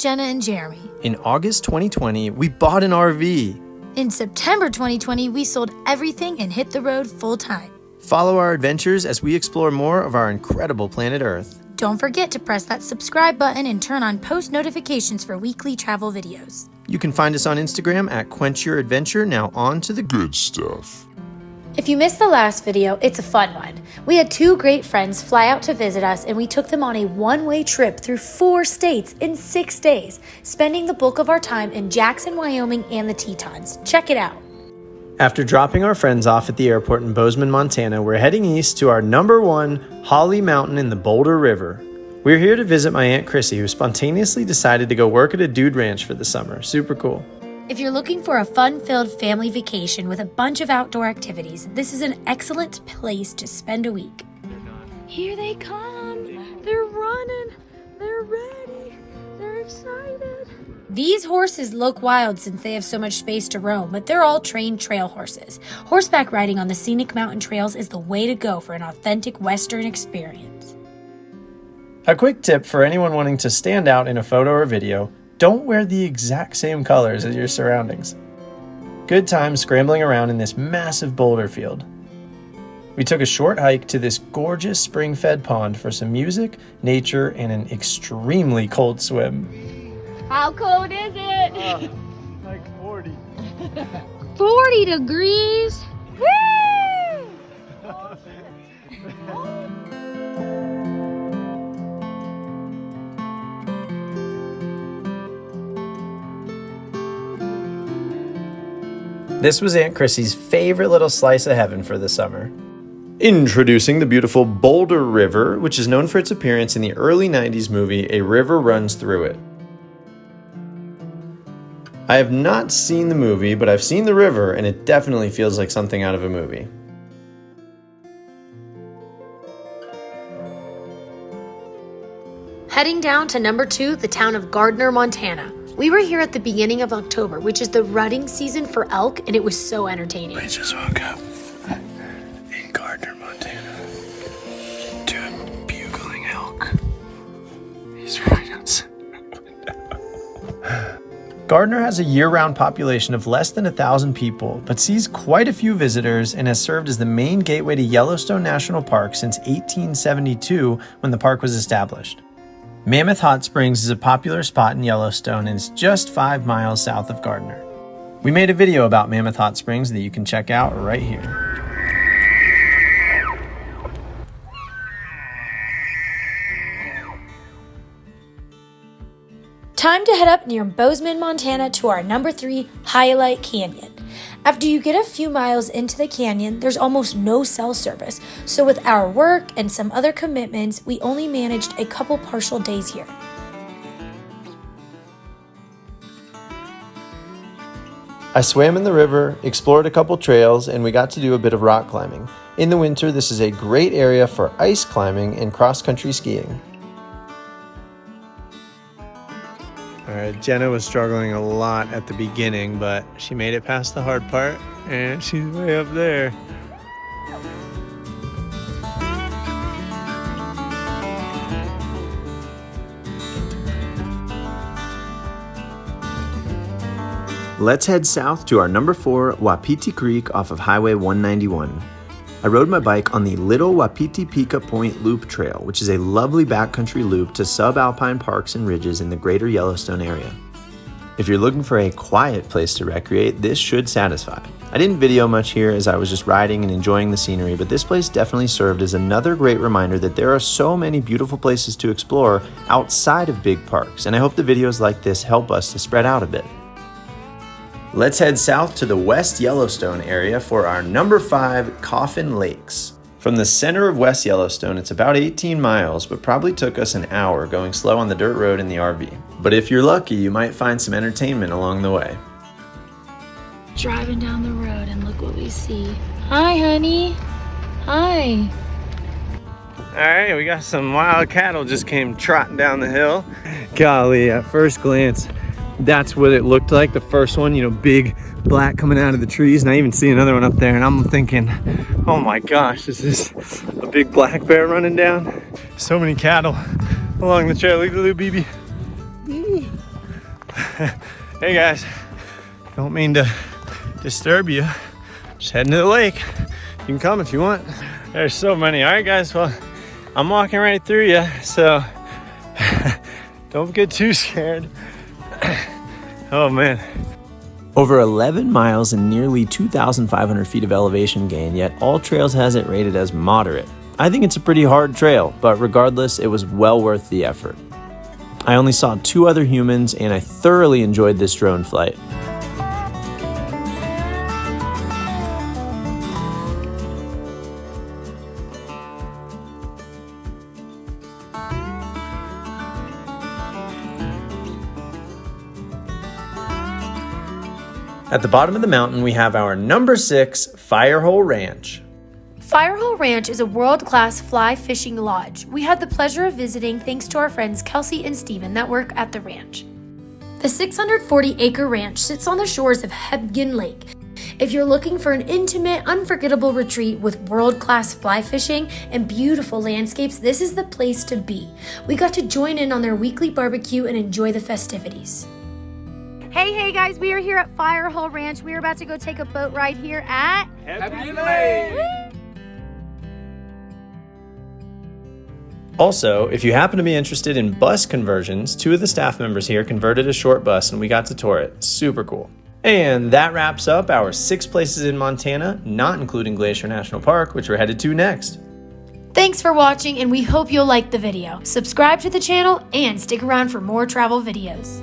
Jenna and Jeremy. In August 2020, we bought an RV. In September 2020, we sold everything and hit the road full time. Follow our adventures as we explore more of our incredible planet Earth. Don't forget to press that subscribe button and turn on post notifications for weekly travel videos. You can find us on Instagram at Quench Your Adventure. Now on to the good stuff. If you missed the last video, it's a fun one. We had 2 great friends fly out to visit us, and we took them on a one-way trip through 4 states in 6 days, spending the bulk of our time in Jackson, Wyoming and the Tetons. Check it out. After dropping our friends off at the airport in Bozeman, Montana, we're heading east to our #1 Hawley Mountain in the Boulder River. We're here to visit my Aunt Chrissy, who spontaneously decided to go work at a dude ranch for the summer. Super cool. If you're looking for a fun-filled family vacation with a bunch of outdoor activities, this is an excellent place to spend a week. Here they come. They're running. They're ready. They're excited. These horses look wild since they have so much space to roam, but they're all trained trail horses. Horseback riding on the scenic mountain trails is the way to go for an authentic Western experience. A quick tip for anyone wanting to stand out in a photo or video: don't wear the exact same colors as your surroundings. Good time scrambling around in this massive boulder field. We took a short hike to this gorgeous spring-fed pond for some music, nature, and an extremely cold swim. How cold is it? Like 40. 40 degrees. Woo! This was Aunt Chrissy's favorite little slice of heaven for the summer. Introducing the beautiful Boulder River, which is known for its appearance in the early 90s movie A River Runs Through It. I have not seen the movie, but I've seen the river, and it definitely feels like something out of a movie. Heading down to #2, the town of Gardiner, Montana. We were here at the beginning of October, which is the rutting season for elk, and it was so entertaining. We just woke up in Gardiner, Montana, to a bugling elk. He's right outside. Gardiner has a year-round population of less than 1,000 people, but sees quite a few visitors and has served as the main gateway to Yellowstone National Park since 1872, when the park was established. Mammoth Hot Springs is a popular spot in Yellowstone and is just 5 miles south of Gardiner. We made a video about Mammoth Hot Springs that you can check out right here. Time to head up near Bozeman, Montana to our #3 Hyalite Canyon. After you get a few miles into the canyon, there's almost no cell service, so with our work and some other commitments, we only managed a couple partial days here. I swam in the river, explored a couple trails, and we got to do a bit of rock climbing. In the winter, this is a great area for ice climbing and cross-country skiing. All right, Jenna was struggling a lot at the beginning, but she made it past the hard part, and she's way up there. Let's head south to our #4 Wapiti Creek off of Highway 191. I rode my bike on the Little Wapiti Pika Point Loop Trail, which is a lovely backcountry loop to subalpine parks and ridges in the greater Yellowstone area. If you're looking for a quiet place to recreate, this should satisfy. I didn't video much here as I was just riding and enjoying the scenery, but this place definitely served as another great reminder that there are so many beautiful places to explore outside of big parks, and I hope the videos like this help us to spread out a bit. Let's head south to the West Yellowstone area for our #5 Coffin Lakes. From the center of West Yellowstone, it's about 18 miles, but probably took us an hour going slow on the dirt road in the RV. But if you're lucky, you might find some entertainment along the way. Driving down the road and look what we see. Hi, honey. Hi. All right, we got some wild cattle just came trotting down the hill. Golly, at first glance, that's what it looked like. The first one, big black coming out of the trees. And I even see another one up there, and I'm thinking, oh my gosh, is this a big black bear running down? So many cattle along the trail. Look at the little baby. Hey guys, don't mean to disturb you. Just heading to the lake. You can come if you want. There's so many. All right, guys. Well, I'm walking right through you, so don't get too scared. Oh man. Over 11 miles and nearly 2,500 feet of elevation gain, yet All Trails has it rated as moderate. I think it's a pretty hard trail, but regardless, it was well worth the effort. I only saw 2 other humans, and I thoroughly enjoyed this drone flight. At the bottom of the mountain, we have our number 6 Firehole Ranch. Firehole Ranch is a world-class fly fishing lodge. We had the pleasure of visiting thanks to our friends Kelsey and Steven that work at the ranch. The 640-acre ranch sits on the shores of Hebgen Lake. If you're looking for an intimate, unforgettable retreat with world-class fly fishing and beautiful landscapes, this is the place to be. We got to join in on their weekly barbecue and enjoy the festivities. Hey guys, we are here at Firehole Ranch. We are about to go take a boat ride here at Hebgen Lake. Also, if you happen to be interested in bus conversions, 2 of the staff members here converted a short bus and we got to tour it. Super cool. And that wraps up our 6 places in Montana, not including Glacier National Park, which we're headed to next. Thanks for watching, and we hope you'll like the video. Subscribe to the channel and stick around for more travel videos.